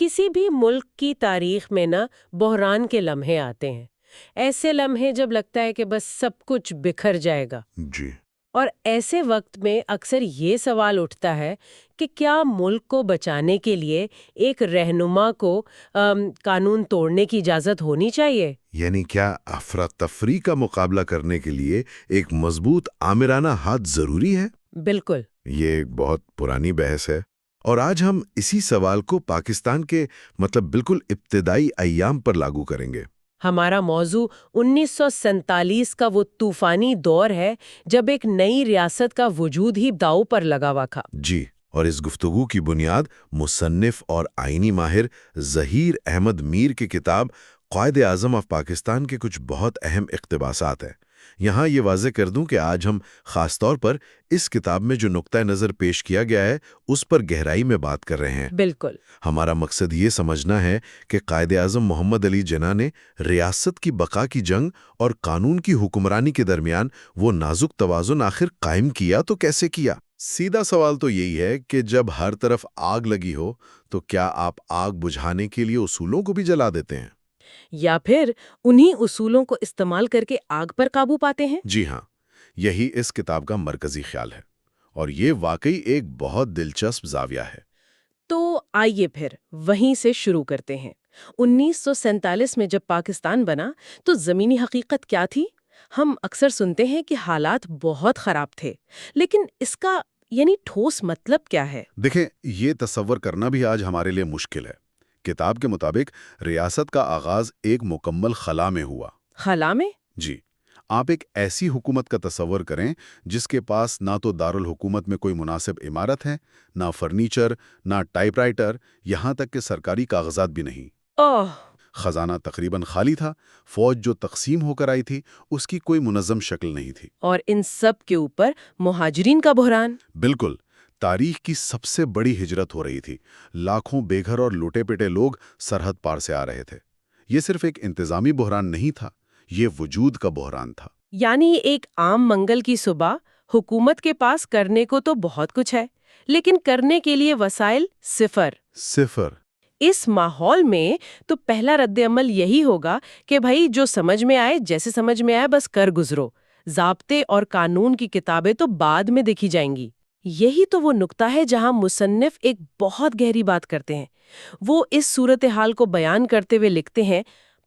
کسی بھی ملک کی تاریخ میں نا بحران کے لمحے آتے ہیں، ایسے لمحے جب لگتا ہے کہ بس سب کچھ بکھر جائے گا۔ جی اور ایسے وقت میں اکثر یہ سوال اٹھتا ہے کہ کیا ملک کو بچانے کے لیے ایک رہنما کو قانون توڑنے کی اجازت ہونی چاہیے؟ یعنی کیا افراتفری کا مقابلہ کرنے کے لیے ایک مضبوط آمرانہ ہاتھ ضروری ہے؟ بالکل۔ یہ ایک بہت پرانی بحث ہے، اور آج ہم اسی سوال کو پاکستان کے بالکل ابتدائی ایام پر لاگو کریں گے۔ ہمارا موضوع 1947 کا وہ طوفانی دور ہے جب ایک نئی ریاست کا وجود ہی داؤ پر لگا ہوا تھا۔ جی، اور اس گفتگو کی بنیاد مصنف اور آئینی ماہر ظہیر احمد میر کی کتاب قائد اعظم آف پاکستان کے کچھ بہت اہم اقتباسات ہیں۔ یہاں یہ واضح کر دوں کہ آج ہم خاص طور پر اس کتاب میں جو نقطہ نظر پیش کیا گیا ہے اس پر گہرائی میں بات کر رہے ہیں۔ بالکل۔ ہمارا مقصد یہ سمجھنا ہے کہ قائد اعظم محمد علی جناح نے ریاست کی بقا کی جنگ اور قانون کی حکمرانی کے درمیان وہ نازک توازن آخر قائم کیا تو کیسے کیا؟ سیدھا سوال تو یہی ہے کہ جب ہر طرف آگ لگی ہو تو کیا آپ آگ بجھانے کے لیے اصولوں کو بھی جلا دیتے ہیں؟ یا پھر انہی اصولوں کو استعمال کر کے آگ پر قابو پاتے ہیں؟ جی ہاں، یہی اس کتاب کا مرکزی خیال ہے، اور یہ واقعی ایک بہت دلچسپ زاویہ ہے۔ تو آئیے پھر وہیں سے شروع کرتے ہیں۔ 1947 میں جب پاکستان بنا تو زمینی حقیقت کیا تھی؟ ہم اکثر سنتے ہیں کہ حالات بہت خراب تھے، لیکن اس کا ٹھوس مطلب کیا ہے؟ دیکھیں، یہ تصور کرنا بھی آج ہمارے لیے مشکل ہے۔ کتاب کے مطابق ریاست کا آغاز ایک مکمل خلا میں ہوا۔ خلا میں؟ جی، آپ ایک ایسی حکومت کا تصور کریں جس کے پاس نہ تو دارالحکومت میں کوئی مناسب عمارت ہے، نہ فرنیچر، نہ ٹائپ رائٹر، یہاں تک کہ سرکاری کاغذات بھی نہیں۔ اوہ! خزانہ تقریباً خالی تھا، فوج جو تقسیم ہو کر آئی تھی اس کی کوئی منظم شکل نہیں تھی۔ اور ان سب کے اوپر مہاجرین کا بحران۔ بالکل، تاریخ کی سب سے بڑی ہجرت ہو رہی تھی۔ لاکھوں بے گھر اور لوٹے پیٹے لوگ سرحد پار سے آ رہے تھے۔ یہ صرف ایک انتظامی بحران نہیں تھا، یہ وجود کا بحران تھا۔ یعنی ایک عام منگل کی صبح حکومت کے پاس کرنے کو تو بہت کچھ ہے، لیکن کرنے کے لیے وسائل صفر۔ اس ماحول میں تو پہلا رد عمل یہی ہوگا کہ بھائی جو سمجھ میں آئے، جیسے سمجھ میں آئے بس کر گزرو۔ ضابطے اور قانون کی کتابیں تو بعد میں دیکھی جائیں گی۔ یہی تو وہ نقطہ ہے جہاں مصنف ایک بہت گہری بات کرتے ہیں۔ وہ اس صورتحال کو بیان کرتے ہوئے لکھتے ہیں،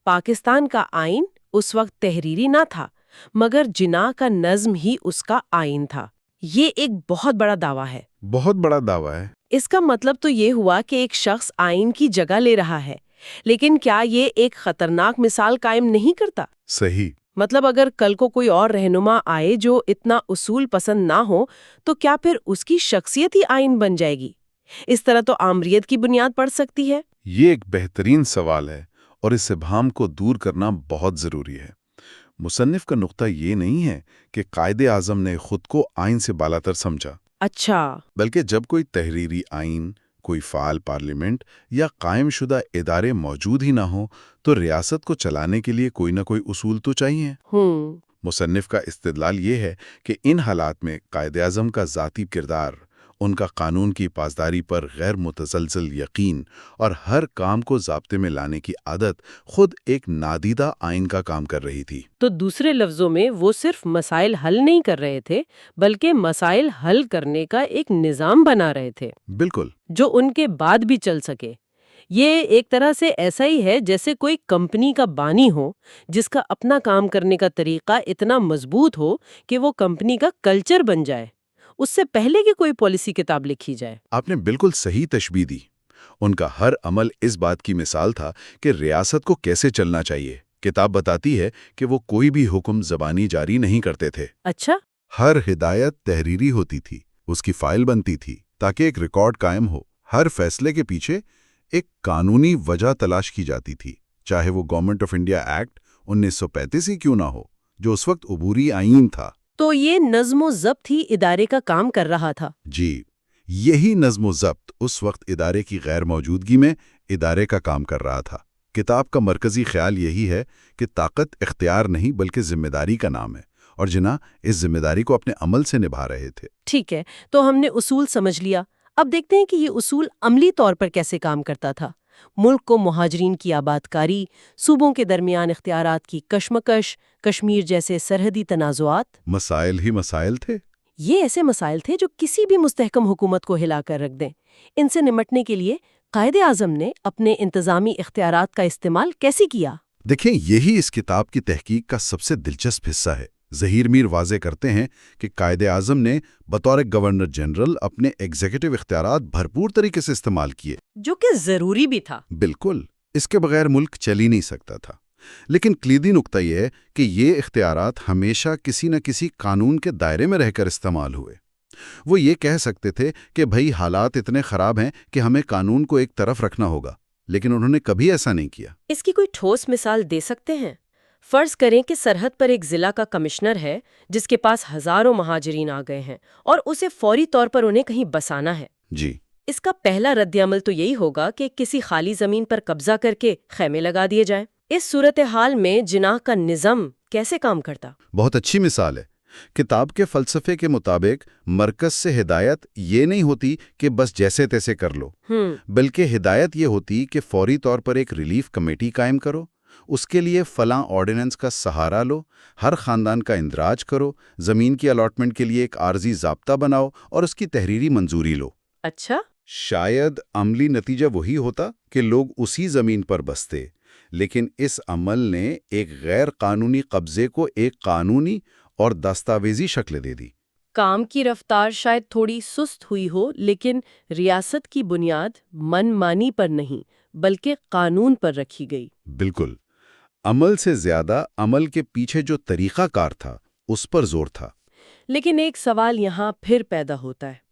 پاکستان کا آئین اس وقت تحریری نہ تھا، مگر جناح کا نظم ہی اس کا آئین تھا۔ یہ ایک بہت بڑا دعویٰ ہے۔ بہت بڑا دعویٰ ہے۔ اس کا مطلب تو یہ ہوا کہ ایک شخص آئین کی جگہ لے رہا ہے، لیکن کیا یہ ایک خطرناک مثال قائم نہیں کرتا؟ صحیح۔ مطلب اگر کل کو کوئی اور رہنما آئے جو اتنا اصول پسند نہ ہو تو کیا پھر اس کی شخصیت ہی آئین بن جائے گی؟ اس طرح تو آمریت کی بنیاد پڑ سکتی ہے۔ یہ ایک بہترین سوال ہے، اور اس ابہام کو دور کرنا بہت ضروری ہے۔ مصنف کا نقطہ یہ نہیں ہے کہ قائد اعظم نے خود کو آئین سے بالاتر سمجھا۔ اچھا۔ بلکہ جب کوئی تحریری آئین، کوئی فعال پارلیمنٹ یا قائم شدہ ادارے موجود ہی نہ ہوں تو ریاست کو چلانے کے لیے کوئی نہ کوئی اصول تو چاہیے۔ مصنف کا استدلال یہ ہے کہ ان حالات میں قائد اعظم کا ذاتی کردار، ان کا قانون کی پاسداری پر غیر متزلزل یقین اور ہر کام کو ضابطے میں لانے کی عادت خود ایک نادیدہ آئین کا کام کر رہی تھی۔ تو دوسرے لفظوں میں وہ صرف مسائل حل نہیں کر رہے تھے، بلکہ مسائل حل کرنے کا ایک نظام بنا رہے تھے۔ بالکل۔ جو ان کے بعد بھی چل سکے۔ یہ ایک طرح سے ایسا ہی ہے جیسے کوئی کمپنی کا بانی ہو جس کا اپنا کام کرنے کا طریقہ اتنا مضبوط ہو کہ وہ کمپنی کا کلچر بن جائے، اس سے پہلے کہ کوئی پالیسی کتاب لکھی جائے۔ آپ نے بالکل صحیح تشبیہ دی۔ ان کا ہر عمل اس بات کی مثال تھا کہ ریاست کو کیسے چلنا چاہیے۔ کتاب بتاتی ہے کہ وہ کوئی بھی حکم زبانی جاری نہیں کرتے تھے۔ اچھا۔ ہر ہدایت تحریری ہوتی تھی، اس کی فائل بنتی تھی تاکہ ایک ریکارڈ قائم ہو۔ ہر فیصلے کے پیچھے ایک قانونی وجہ تلاش کی جاتی تھی، چاہے وہ گورنمنٹ آف انڈیا ایکٹ 1935 ہی کیوں نہ ہو، جو اس وقت عبوری آئین تھا۔ تو یہ نظم و ضبط ہی ادارے کا کام کر رہا تھا۔ جی، یہی نظم و ضبط اس وقت ادارے کی غیر موجودگی میں ادارے کا کام کر رہا تھا۔ کتاب کا مرکزی خیال یہی ہے کہ طاقت اختیار نہیں بلکہ ذمہ داری کا نام ہے، اور جناح اس ذمہ داری کو اپنے عمل سے نبھا رہے تھے۔ ٹھیک ہے، تو ہم نے اصول سمجھ لیا۔ اب دیکھتے ہیں کہ یہ اصول عملی طور پر کیسے کام کرتا تھا۔ ملک کو مہاجرین کی آباد کاری، صوبوں کے درمیان اختیارات کی کشمکش، کشمیر جیسے سرحدی تنازعات، مسائل ہی مسائل تھے۔ یہ ایسے مسائل تھے جو کسی بھی مستحکم حکومت کو ہلا کر رکھ دیں۔ ان سے نمٹنے کے لیے قائد اعظم نے اپنے انتظامی اختیارات کا استعمال کیسے کیا؟ دیکھیں، یہی اس کتاب کی تحقیق کا سب سے دلچسپ حصہ ہے۔ ظہیر میر واضح کرتے ہیں کہ قائد اعظم نے بطور گورنر جنرل اپنے ایگزیکٹو اختیارات بھرپور طریقے سے استعمال کیے، جو کہ ضروری بھی تھا۔ بالکل، اس کے بغیر ملک چل ہی نہیں سکتا تھا۔ لیکن کلیدی نقطہ یہ ہے کہ یہ اختیارات ہمیشہ کسی نہ کسی قانون کے دائرے میں رہ کر استعمال ہوئے۔ وہ یہ کہہ سکتے تھے کہ بھئی حالات اتنے خراب ہیں کہ ہمیں قانون کو ایک طرف رکھنا ہوگا، لیکن انہوں نے کبھی ایسا نہیں کیا۔ اس کی کوئی ٹھوس مثال دے سکتے ہیں؟ فرض کریں کہ سرحد پر ایک ضلع کا کمشنر ہے جس کے پاس ہزاروں مہاجرین آ گئے ہیں اور اسے فوری طور پر انہیں کہیں بسانا ہے۔ جی، اس کا پہلا رد عمل تو یہی ہوگا کہ کسی خالی زمین پر قبضہ کر کے خیمے لگا دیے جائیں۔ اس صورتحال میں جناح کا نظام کیسے کام کرتا؟ بہت اچھی مثال ہے۔ کتاب کے فلسفے کے مطابق مرکز سے ہدایت یہ نہیں ہوتی کہ بس جیسے تیسے کر لو، بلکہ ہدایت یہ ہوتی کہ فوری طور پر ایک ریلیف کمیٹی قائم کرو، اس کے لیے فلاں آرڈیننس کا سہارا لو، ہر خاندان کا اندراج کرو، زمین کی الاٹمنٹ کے لیے ایک عارضی ضابطہ بناؤ اور اس کی تحریری منظوری لو۔ اچھا، شاید عملی نتیجہ وہی ہوتا کہ لوگ اسی زمین پر بستے، لیکن اس عمل نے ایک غیر قانونی قبضے کو ایک قانونی اور دستاویزی شکل دے دی۔ کام کی رفتار شاید تھوڑی سست ہوئی ہو، لیکن ریاست کی بنیاد من مانی پر نہیں بلکہ قانون پر رکھی گئی۔ بالکل، عمل سے زیادہ عمل کے پیچھے جو طریقہ کار تھا اس پر زور تھا۔ لیکن ایک سوال یہاں پھر پیدا ہوتا ہے،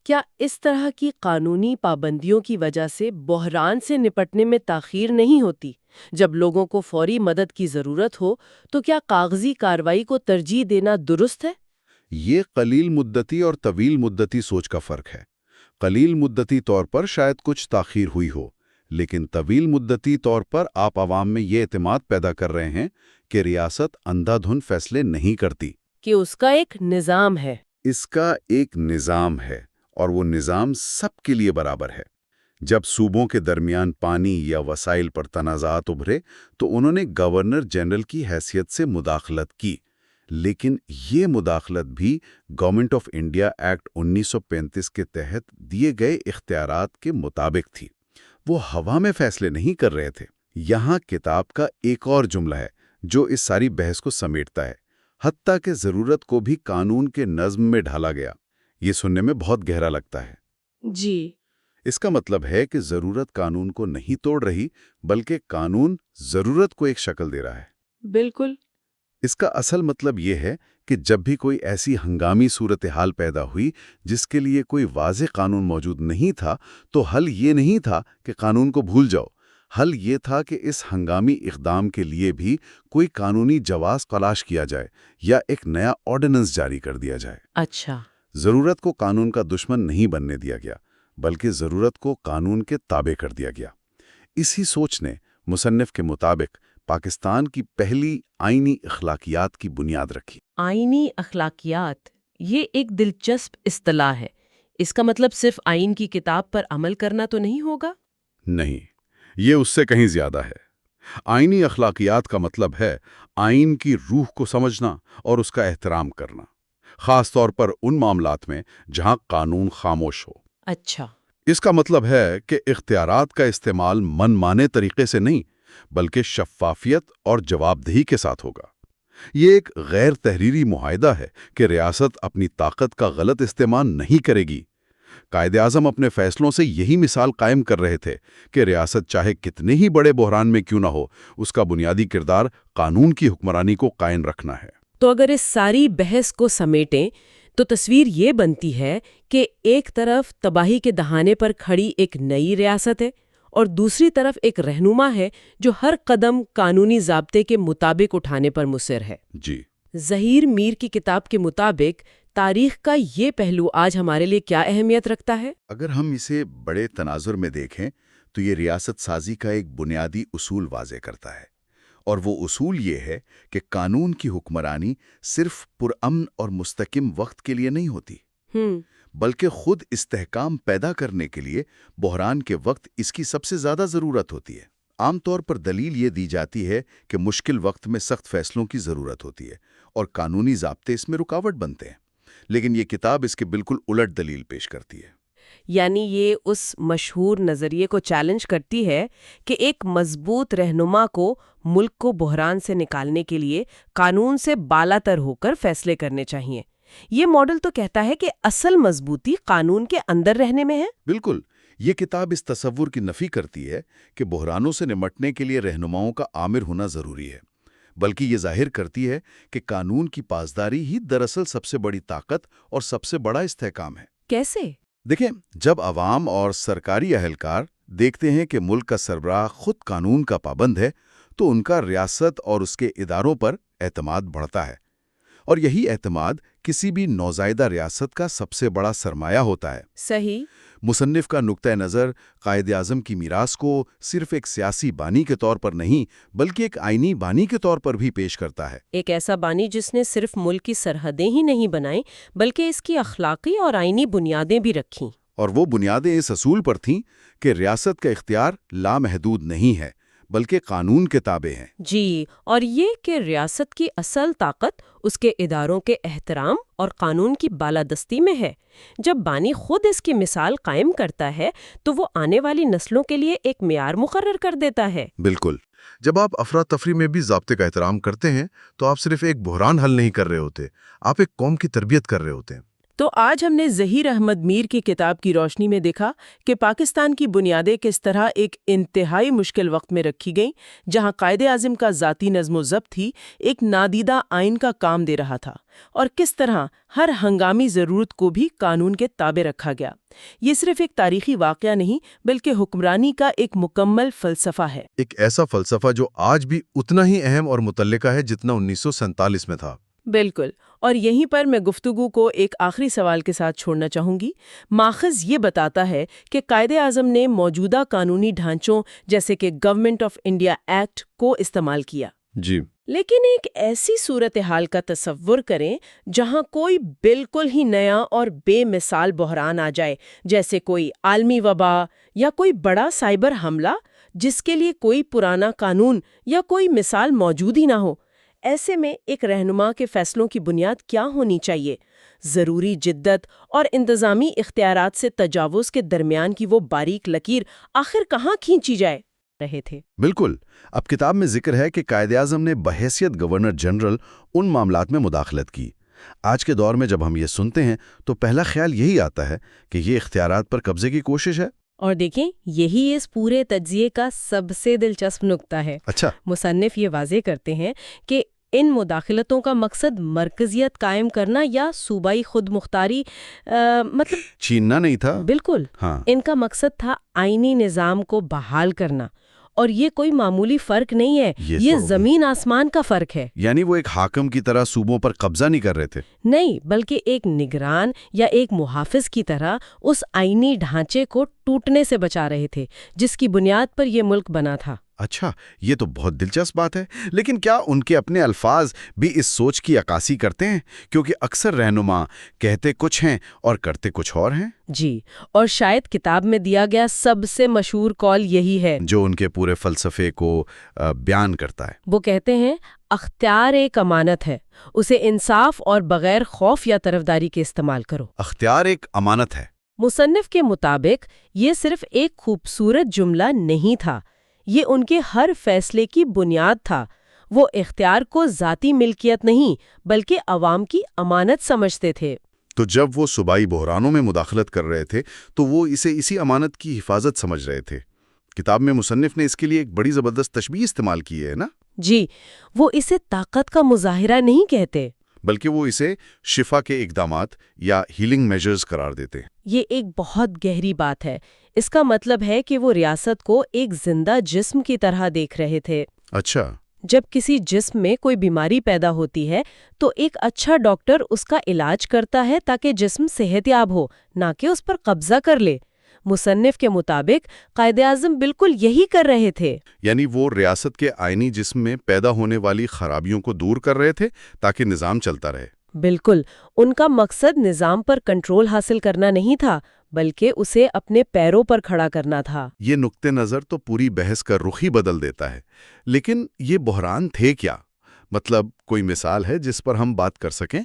کیا اس طرح کی قانونی پابندیوں کی وجہ سے بحران سے نپٹنے میں تاخیر نہیں ہوتی؟ جب لوگوں کو فوری مدد کی ضرورت ہو تو کیا کاغذی کارروائی کو ترجیح دینا درست ہے؟ یہ قلیل مدتی اور طویل مدتی سوچ کا فرق ہے۔ قلیل مدتی طور پر شاید کچھ تاخیر ہوئی ہو، لیکن طویل مدتی طور پر آپ عوام میں یہ اعتماد پیدا کر رہے ہیں کہ ریاست اندھا دھند فیصلے نہیں کرتی، کہ اس کا ایک نظام ہے۔ اس کا ایک نظام ہے، اور وہ نظام سب کے لیے برابر ہے۔ جب صوبوں کے درمیان پانی یا وسائل پر تنازعات ابھرے تو انہوں نے گورنر جنرل کی حیثیت سے مداخلت کی، لیکن یہ مداخلت بھی گورنمنٹ آف انڈیا ایکٹ 1935 کے تحت دیے گئے اختیارات کے مطابق تھی۔ وہ ہوا میں فیصلے نہیں کر رہے تھے۔ یہاں کتاب کا ایک اور جملہ ہے جو اس ساری بحث کو سمیٹتا ہے، حتیٰ کہ ضرورت کو بھی قانون کے نظم میں ڈھالا گیا۔ یہ سننے میں بہت گہرا لگتا ہے۔ جی، اس کا مطلب ہے کہ ضرورت قانون کو نہیں توڑ رہی، بلکہ قانون ضرورت کو ایک شکل دے رہا ہے۔ بالکل۔ اس کا اصل مطلب یہ ہے کہ جب بھی کوئی ایسی ہنگامی صورتحال پیدا ہوئی جس کے لیے کوئی واضح قانون موجود نہیں تھا، تو حل یہ نہیں تھا کہ قانون کو بھول جاؤ۔ حل یہ تھا کہ اس ہنگامی اقدام کے لیے بھی کوئی قانونی جواز تلاش کیا جائے یا ایک نیا آرڈیننس جاری کر دیا جائے۔ اچھا، ضرورت کو قانون کا دشمن نہیں بننے دیا گیا، بلکہ ضرورت کو قانون کے تابع کر دیا گیا۔ اسی سوچ نے مصنف کے مطابق پاکستان کی پہلی آئینی اخلاقیات کی بنیاد رکھی۔ آئینی اخلاقیات، یہ ایک دلچسپ اصطلاح ہے۔ اس کا مطلب صرف آئین کی کتاب پر عمل کرنا تو نہیں ہوگا؟ نہیں، یہ اس سے کہیں زیادہ ہے۔ آئینی اخلاقیات کا مطلب ہے آئین کی روح کو سمجھنا اور اس کا احترام کرنا، خاص طور پر ان معاملات میں جہاں قانون خاموش ہو۔ اچھا، اس کا مطلب ہے کہ اختیارات کا استعمال من مانے طریقے سے نہیں، بلکہ شفافیت اور جواب دہی کے ساتھ ہوگا۔ یہ ایک غیر تحریری معاہدہ ہے کہ ریاست اپنی طاقت کا غلط استعمال نہیں کرے گی۔ قائد اعظم اپنے فیصلوں سے یہی مثال قائم کر رہے تھے کہ ریاست چاہے کتنے ہی بڑے بحران میں کیوں نہ ہو، اس کا بنیادی کردار قانون کی حکمرانی کو قائم رکھنا ہے۔ تو اگر اس ساری بحث کو سمیٹیں تو تصویر یہ بنتی ہے کہ ایک طرف تباہی کے دہانے پر کھڑی ایک نئی ریاست ہے اور دوسری طرف ایک رہنما ہے جو ہر قدم قانونی ضابطے کے مطابق اٹھانے پر مصر ہے۔ جی، ظہیر میر کی کتاب کے مطابق تاریخ کا یہ پہلو آج ہمارے لیے کیا اہمیت رکھتا ہے؟ اگر ہم اسے بڑے تناظر میں دیکھیں تو یہ ریاست سازی کا ایک بنیادی اصول واضح کرتا ہے، اور وہ اصول یہ ہے کہ قانون کی حکمرانی صرف پرامن اور مستحکم وقت کے لیے نہیں ہوتی، بلکہ خود استحکام پیدا کرنے کے لیے بحران کے وقت اس کی سب سے زیادہ ضرورت ہوتی ہے۔ عام طور پر دلیل یہ دی جاتی ہے کہ مشکل وقت میں سخت فیصلوں کی ضرورت ہوتی ہے اور قانونی ضابطے اس میں رکاوٹ بنتے ہیں، لیکن یہ کتاب اس کے بالکل الٹ دلیل پیش کرتی ہے۔ یعنی یہ اس مشہور نظریے کو چیلنج کرتی ہے کہ ایک مضبوط رہنما کو ملک کو بحران سے نکالنے کے لیے قانون سے بالاتر ہو کر فیصلے کرنے چاہیے۔ یہ ماڈل تو کہتا ہے کہ اصل مضبوطی قانون کے اندر رہنے میں ہے۔ بالکل، یہ کتاب اس تصور کی نفی کرتی ہے کہ بحرانوں سے نمٹنے کے لیے رہنماؤں کا آمر ہونا ضروری ہے، بلکہ یہ ظاہر کرتی ہے کہ قانون کی پاسداری ہی دراصل سب سے بڑی طاقت اور سب سے بڑا استحکام ہے۔ کیسے؟ دیکھیں، جب عوام اور سرکاری اہلکار دیکھتے ہیں کہ ملک کا سربراہ خود قانون کا پابند ہے تو ان کا ریاست اور اس کے اداروں پر اعتماد بڑھتا ہے، اور یہی اعتماد کسی بھی نوزائیدہ ریاست کا سب سے بڑا سرمایہ ہوتا ہے۔ صحیح۔ مصنف کا نقطہ نظر قائد اعظم کی میراث کو صرف ایک سیاسی بانی کے طور پر نہیں بلکہ ایک آئینی بانی کے طور پر بھی پیش کرتا ہے۔ ایک ایسا بانی جس نے صرف ملک کی سرحدیں ہی نہیں بنائیں بلکہ اس کی اخلاقی اور آئینی بنیادیں بھی رکھیں۔ اور وہ بنیادیں اس اصول پر تھیں کہ ریاست کا اختیار لامحدود نہیں ہے بلکہ قانون کے تابع ہیں۔ جی، اور یہ کہ ریاست کی اصل طاقت اس کے اداروں کے احترام اور قانون کی بالادستی میں ہے۔ جب بانی خود اس کی مثال قائم کرتا ہے تو وہ آنے والی نسلوں کے لیے ایک معیار مقرر کر دیتا ہے۔ بالکل، جب آپ افراتفری میں بھی ضابطے کا احترام کرتے ہیں تو آپ صرف ایک بحران حل نہیں کر رہے ہوتے، آپ ایک قوم کی تربیت کر رہے ہوتے ہیں۔ تو آج ہم نے ظہیر احمد میر کی کتاب کی روشنی میں دیکھا کہ پاکستان کی بنیادیں کس طرح ایک انتہائی مشکل وقت میں رکھی گئیں، جہاں قائد اعظم کا ذاتی نظم و ضبط ہی ایک نادیدہ آئین کا کام دے رہا تھا، اور کس طرح ہر ہنگامی ضرورت کو بھی قانون کے تابع رکھا گیا۔ یہ صرف ایک تاریخی واقعہ نہیں بلکہ حکمرانی کا ایک مکمل فلسفہ ہے، ایک ایسا فلسفہ جو آج بھی اتنا ہی اہم اور متعلقہ ہے جتنا 1947 میں تھا۔ بالکل، اور یہیں پر میں گفتگو کو ایک آخری سوال کے ساتھ چھوڑنا چاہوں گی۔ ماخذ یہ بتاتا ہے کہ قائد اعظم نے موجودہ قانونی ڈھانچوں جیسے کہ گورنمنٹ آف انڈیا ایکٹ کو استعمال کیا، جی، لیکن ایک ایسی صورتحال کا تصور کریں جہاں کوئی بالکل ہی نیا اور بے مثال بحران آ جائے، جیسے کوئی عالمی وبا یا کوئی بڑا سائبر حملہ جس کے لیے کوئی پرانا قانون یا کوئی مثال موجود ہی نہ ہو۔ ایسے میں ایک رہنما کے فیصلوں کی بنیاد کیا ہونی چاہیے؟ ضروری جدت اور انتظامی اختیارات سے تجاوز کے درمیان کی وہ باریک لکیر آخر کہاں کھینچی جائے رہے تھے؟ بالکل، اب کتاب میں ذکر ہے کہ قائد اعظم نے بحیثیت گورنر جنرل ان معاملات میں مداخلت کی۔ آج کے دور میں جب ہم یہ سنتے ہیں تو پہلا خیال یہی آتا ہے کہ یہ اختیارات پر قبضے کی کوشش ہے۔ اور دیکھیں، یہی اس پورے تجزیے کا سب سے دلچسپ نقطہ ہے۔ اچھا، مصنف یہ واضح کرتے ہیں کہ ان مداخلتوں کا مقصد مرکزیت قائم کرنا یا صوبائی خود مختاری مطلب چھیننا نہیں تھا۔ بالکل، ہاں، ان کا مقصد تھا آئینی نظام کو بحال کرنا، اور یہ کوئی معمولی فرق نہیں ہے، یہ زمین آسمان کا فرق ہے۔ یعنی وہ ایک حاکم کی طرح صوبوں پر قبضہ نہیں کر رہے تھے؟ نہیں، بلکہ ایک نگران یا ایک محافظ کی طرح اس آئینی ڈھانچے کو ٹوٹنے سے بچا رہے تھے جس کی بنیاد پر یہ ملک بنا تھا۔ اچھا، یہ تو بہت دلچسپ بات ہے، لیکن کیا ان کے اپنے الفاظ بھی اس سوچ کی عکاسی کرتے ہیں؟ کیونکہ اکثر رہنما کہتے کچھ ہیں اور کرتے کچھ اور ہیں۔ جی، اور شاید کتاب میں دیا گیا سب سے مشہور قول یہی ہے جو ان کے پورے فلسفے کو بیان کرتا ہے۔ وہ کہتے ہیں، اختیار ایک امانت ہے، اسے انصاف اور بغیر خوف یا طرفداری کے استعمال کرو۔ اختیار ایک امانت ہے۔ مصنف کے مطابق یہ صرف ایک خوبصورت جملہ نہیں تھا، یہ ان کے ہر فیصلے کی بنیاد تھا۔ وہ اختیار کو ذاتی ملکیت نہیں بلکہ عوام کی امانت سمجھتے تھے۔ تو جب وہ صوبائی بحرانوں میں مداخلت کر رہے تھے تو وہ اسے اسی امانت کی حفاظت سمجھ رہے تھے۔ کتاب میں مصنف نے اس کے لیے ایک بڑی زبردست تشبیہ استعمال کی ہے نا؟ جی، وہ اسے طاقت کا مظاہرہ نہیں کہتے بلکہ وہ اسے شفا کے اقدامات یا ہیلنگ میجرز قرار دیتے ہیں۔ یہ ایک بہت گہری بات ہے۔ اس کا مطلب ہے کہ وہ ریاست کو ایک زندہ جسم کی طرح دیکھ رہے تھے۔ اچھا، جب کسی جسم میں کوئی بیماری پیدا ہوتی ہے تو ایک اچھا ڈاکٹر اس کا علاج کرتا ہے تاکہ جسم صحت یاب ہو، نہ کہ اس پر قبضہ کر لے۔ مصنف کے مطابق قائد اعظم بالکل یہی کر رہے تھے۔ یعنی وہ ریاست کے آئینی جسم میں پیدا ہونے والی خرابیوں کو دور کر رہے تھے تاکہ نظام چلتا رہے۔ بالکل، ان کا مقصد نظام پر کنٹرول حاصل کرنا نہیں تھا بلکہ اسے اپنے پیروں پر کھڑا کرنا تھا۔ یہ نقطہ نظر تو پوری بحث کا رخ ہی بدل دیتا ہے، لیکن یہ بحران تھے کیا؟ مطلب کوئی مثال ہے جس پر ہم بات کر سکیں؟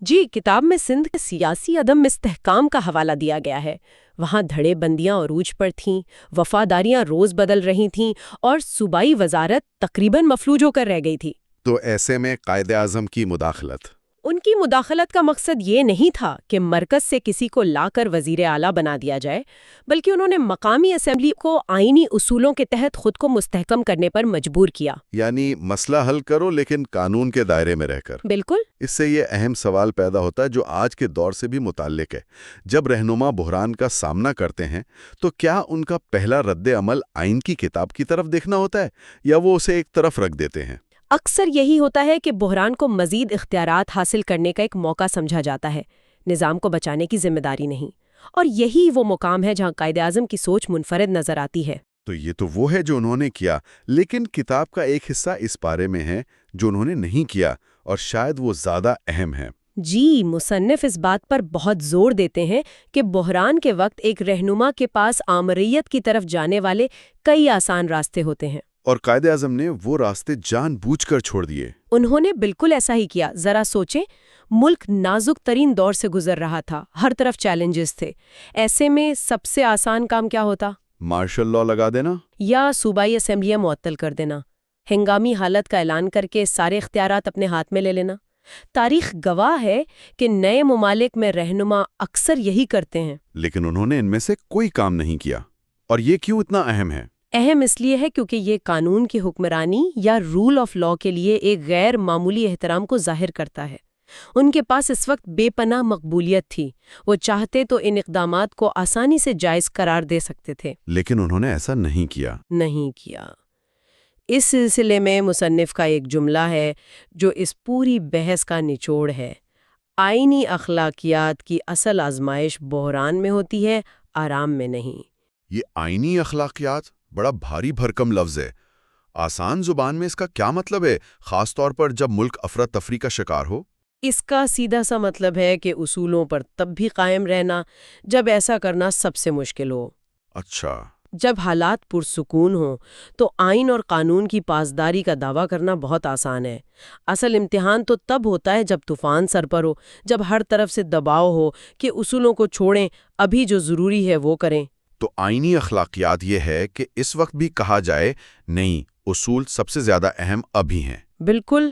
جی، کتاب میں سندھ کے سیاسی عدم استحکام کا حوالہ دیا گیا ہے۔ وہاں دھڑے بندیاں عروج پر تھیں، وفاداریاں روز بدل رہی تھیں اور صوبائی وزارت تقریباً مفلوج ہو کر رہ گئی تھی۔ تو ایسے میں قائد اعظم کی مداخلت؟ ان کی مداخلت کا مقصد یہ نہیں تھا کہ مرکز سے کسی کو لا کر وزیر اعلیٰ بنا دیا جائے، بلکہ انہوں نے مقامی اسمبلی کو آئینی اصولوں کے تحت خود کو مستحکم کرنے پر مجبور کیا۔ یعنی مسئلہ حل کرو لیکن قانون کے دائرے میں رہ کر۔ بالکل۔ اس سے یہ اہم سوال پیدا ہوتا ہے جو آج کے دور سے بھی متعلق ہے۔ جب رہنما بحران کا سامنا کرتے ہیں تو کیا ان کا پہلا رد عمل آئین کی کتاب کی طرف دیکھنا ہوتا ہے یا وہ اسے ایک طرف رکھ دیتے ہیں؟ اکثر یہی ہوتا ہے کہ بحران کو مزید اختیارات حاصل کرنے کا ایک موقع سمجھا جاتا ہے، نظام کو بچانے کی ذمہ داری نہیں، اور یہی وہ مقام ہے جہاں قائد اعظم کی سوچ منفرد نظر آتی ہے۔ تو یہ تو وہ ہے جو انہوں نے کیا، لیکن کتاب کا ایک حصہ اس بارے میں ہے جو انہوں نے نہیں کیا، اور شاید وہ زیادہ اہم ہے۔ جی، مصنف اس بات پر بہت زور دیتے ہیں کہ بحران کے وقت ایک رہنما کے پاس آمریت کی طرف جانے والے کئی آسان راستے ہوتے ہیں، اور قائد اعظم نے وہ راستے جان بوجھ کر چھوڑ دیے۔ انہوں نے بالکل ایسا ہی کیا۔ ذرا سوچیں، ملک نازک ترین دور سے گزر رہا تھا، ہر طرف چیلنجز تھے۔ ایسے میں سب سے آسان کام کیا ہوتا؟ مارشل لا لگا دینا یا صوبائی اسمبلیاں معطل کر دینا، ہنگامی حالت کا اعلان کر کے سارے اختیارات اپنے ہاتھ میں لے لینا۔ تاریخ گواہ ہے کہ نئے ممالک میں رہنما اکثر یہی کرتے ہیں۔ لیکن انہوں نے ان میں سے کوئی کام نہیں کیا، اور یہ کیوں اتنا اہم ہے؟ اہم اس لیے ہے کیونکہ یہ قانون کی حکمرانی یا رول آف لا کے لیے ایک غیر معمولی احترام کو ظاہر کرتا ہے۔ ان کے پاس اس وقت بے پناہ مقبولیت تھی، وہ چاہتے تو ان اقدامات کو آسانی سے جائز قرار دے سکتے تھے، لیکن انہوں نے ایسا نہیں کیا۔ اس سلسلے میں مصنف کا ایک جملہ ہے جو اس پوری بحث کا نچوڑ ہے: آئینی اخلاقیات کی اصل آزمائش بحران میں ہوتی ہے، آرام میں نہیں۔ یہ آئینی اخلاقیات بڑا بھاری بھرکم لفظ ہے۔ آسان زبان میں اس کا کیا مطلب ہے، خاص طور پر جب ملک افراتفری کا شکار ہو؟ اس کا سیدھا سا مطلب ہے کہ اصولوں پر تب بھی قائم رہنا جب ایسا کرنا سب سے مشکل ہو۔ اچھا۔ جب حالات پرسکون ہوں تو آئین اور قانون کی پاسداری کا دعویٰ کرنا بہت آسان ہے۔ اصل امتحان تو تب ہوتا ہے جب طوفان سر پر ہو، جب ہر طرف سے دباؤ ہو کہ اصولوں کو چھوڑیں، ابھی جو ضروری ہے وہ کریں۔ تو آئینی اخلاقیات یہ ہے کہ اس وقت بھی کہا جائے نہیں، اصول سب سے زیادہ اہم ابھی ہیں۔ بالکل،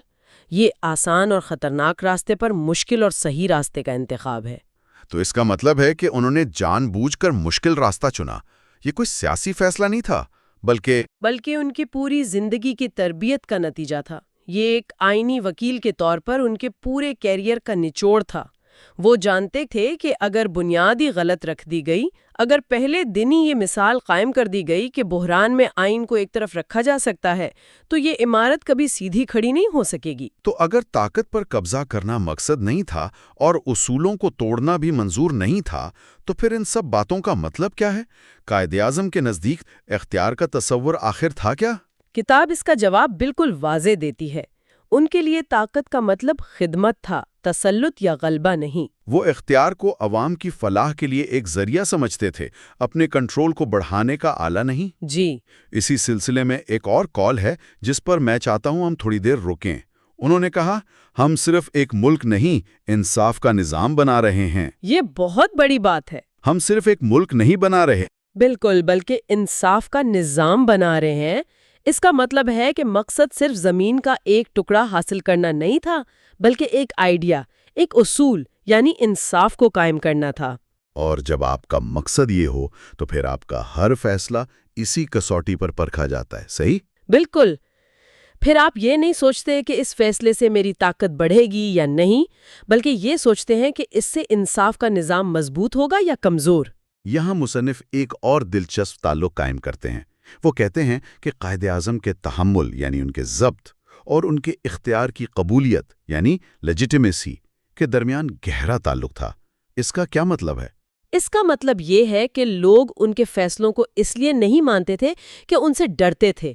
یہ آسان اور خطرناک راستے پر مشکل اور صحیح راستے کا انتخاب ہے۔ تو اس کا مطلب ہے کہ انہوں نے جان بوجھ کر مشکل راستہ چنا۔ یہ کوئی سیاسی فیصلہ نہیں تھا، بلکہ ان کی پوری زندگی کی تربیت کا نتیجہ تھا۔ یہ ایک آئینی وکیل کے طور پر ان کے پورے کیریئر کا نچوڑ تھا۔ وہ جانتے تھے کہ اگر بنیاد ہی غلط رکھ دی گئی، اگر پہلے دن ہی یہ مثال قائم کر دی گئی کہ بحران میں آئین کو ایک طرف رکھا جا سکتا ہے، تو یہ عمارت کبھی سیدھی کھڑی نہیں ہو سکے گی۔ تو اگر طاقت پر قبضہ کرنا مقصد نہیں تھا اور اصولوں کو توڑنا بھی منظور نہیں تھا، تو پھر ان سب باتوں کا مطلب کیا ہے؟ قائد اعظم کے نزدیک اختیار کا تصور آخر تھا کیا؟ کتاب اس کا جواب بالکل واضح دیتی ہے۔ ان کے لیے طاقت کا مطلب خدمت تھا، تسلط یا غلبہ نہیں۔ وہ اختیار کو عوام کی فلاح کے لیے ایک ذریعہ سمجھتے تھے، اپنے کنٹرول کو بڑھانے کا آلہ نہیں۔ جی۔ اسی سلسلے میں ایک اور کال ہے جس پر میں چاہتا ہوں ہم تھوڑی دیر رکیں۔ انہوں نے کہا، ہم صرف ایک ملک نہیں، انصاف کا نظام بنا رہے ہیں۔ یہ بہت بڑی بات ہے۔ ہم صرف ایک ملک نہیں بنا رہے، بالکل، بلکہ انصاف کا نظام بنا رہے ہیں۔ اس کا مطلب ہے کہ مقصد صرف زمین کا ایک ٹکڑا حاصل کرنا نہیں تھا، بلکہ ایک آئیڈیا، ایک اصول، یعنی انصاف کو قائم کرنا تھا۔ اور جب آپ کا مقصد یہ ہو تو پھر آپ کا ہر فیصلہ اسی کسوٹی پر پرکھا جاتا ہے، صحیح؟ بالکل۔ پھر آپ یہ نہیں سوچتے کہ اس فیصلے سے میری طاقت بڑھے گی یا نہیں، بلکہ یہ سوچتے ہیں کہ اس سے انصاف کا نظام مضبوط ہوگا یا کمزور۔ یہاں مصنف ایک اور دلچسپ تعلق قائم کرتے ہیں۔ وہ کہتے ہیں کہ قائد اعظم کے تحمل یعنی ان کے ضبط اور ان کے اختیار کی قبولیت یعنی لیجیٹیمیسی کے درمیان گہرا تعلق تھا۔ اس کا کیا مطلب ہے؟ اس کا مطلب یہ ہے کہ لوگ ان کے فیصلوں کو اس لیے نہیں مانتے تھے کہ ان سے ڈرتے تھے۔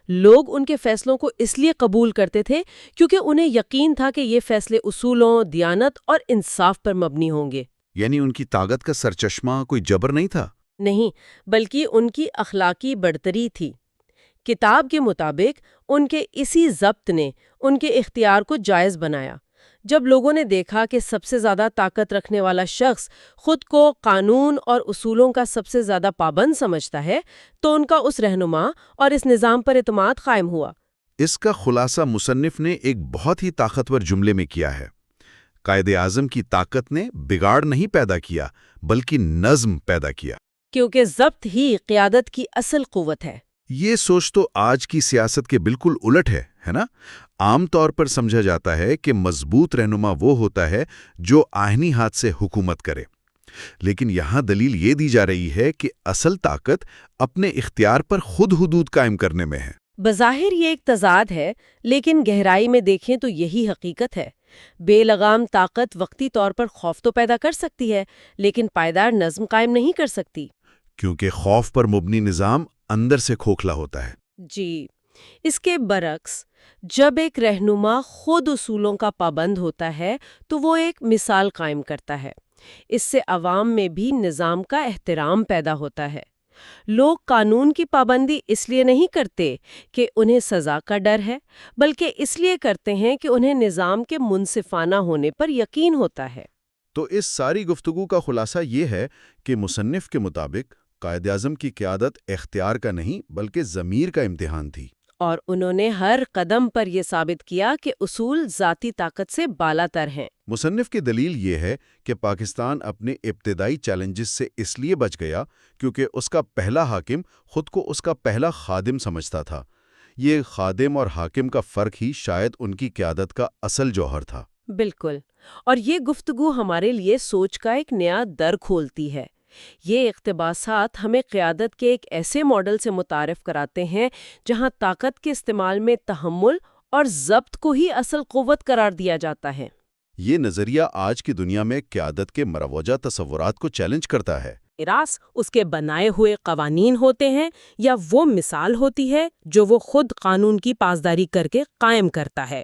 لوگ ان کے فیصلوں کو اس لیے قبول کرتے تھے کیونکہ انہیں یقین تھا کہ یہ فیصلے اصولوں، دیانت اور انصاف پر مبنی ہوں گے۔ یعنی ان کی طاقت کا سرچشمہ کوئی جبر نہیں تھا؟ نہیں، بلکہ ان کی اخلاقی برتری تھی۔ کتاب کے مطابق ان کے اسی ضبط نے ان کے اختیار کو جائز بنایا۔ جب لوگوں نے دیکھا کہ سب سے زیادہ طاقت رکھنے والا شخص خود کو قانون اور اصولوں کا سب سے زیادہ پابند سمجھتا ہے تو ان کا اس رہنما اور اس نظام پر اعتماد قائم ہوا۔ اس کا خلاصہ مصنف نے ایک بہت ہی طاقتور جملے میں کیا ہے۔ قائد اعظم کی طاقت نے بگاڑ نہیں پیدا کیا بلکہ نظم پیدا کیا، کیونکہ ضبط ہی قیادت کی اصل قوت ہے۔ یہ سوچ تو آج کی سیاست کے بالکل الٹ ہے نا؟ عام طور پر سمجھا جاتا ہے کہ مضبوط رہنما وہ ہوتا ہے جو آئینی ہاتھ سے حکومت کرے، لیکن یہاں دلیل یہ دی جا رہی ہے کہ اصل طاقت اپنے اختیار پر خود حدود قائم کرنے میں ہے۔ بظاہر یہ ایک تضاد ہے، لیکن گہرائی میں دیکھیں تو یہی حقیقت ہے۔ بے لگام طاقت وقتی طور پر خوف تو پیدا کر سکتی ہے، لیکن پائیدار نظم قائم نہیں کر سکتی۔ کیونکہ خوف پر مبنی نظام اندر سے کھوکھلا ہوتا ہے۔ جی، اس کے برعکس جب ایک رہنما خود اصولوں کا پابند ہوتا ہے تو وہ ایک مثال قائم کرتا ہے۔ اس سے عوام میں بھی نظام کا احترام پیدا ہوتا ہے۔ لوگ قانون کی پابندی اس لیے نہیں کرتے کہ انہیں سزا کا ڈر ہے، بلکہ اس لیے کرتے ہیں کہ انہیں نظام کے منصفانہ ہونے پر یقین ہوتا ہے۔ تو اس ساری گفتگو کا خلاصہ یہ ہے کہ مصنف کے مطابق قائد اعظم کی قیادت اختیار کا نہیں بلکہ ضمیر کا امتحان تھی، اور انہوں نے ہر قدم پر یہ ثابت کیا کہ اصول ذاتی طاقت سے بالا تر ہیں۔ مصنف کی دلیل یہ ہے کہ پاکستان اپنے ابتدائی چیلنجز سے اس لیے بچ گیا کیونکہ اس کا پہلا حاکم خود کو اس کا پہلا خادم سمجھتا تھا۔ یہ خادم اور حاکم کا فرق ہی شاید ان کی قیادت کا اصل جوہر تھا۔ بالکل، اور یہ گفتگو ہمارے لیے سوچ کا ایک نیا در کھولتی ہے۔ یہ اقتباسات ہمیں قیادت کے ایک ایسے ماڈل سے متعارف کراتے ہیں جہاں طاقت کے استعمال میں تحمل اور ضبط کو ہی اصل قوت قرار دیا جاتا ہے۔ یہ نظریہ آج کی دنیا میں قیادت کے مروجہ تصورات کو چیلنج کرتا ہے۔ راس اس کے بنائے ہوئے قوانین ہوتے ہیں یا وہ مثال ہوتی ہے جو وہ خود قانون کی پاسداری کر کے قائم کرتا ہے۔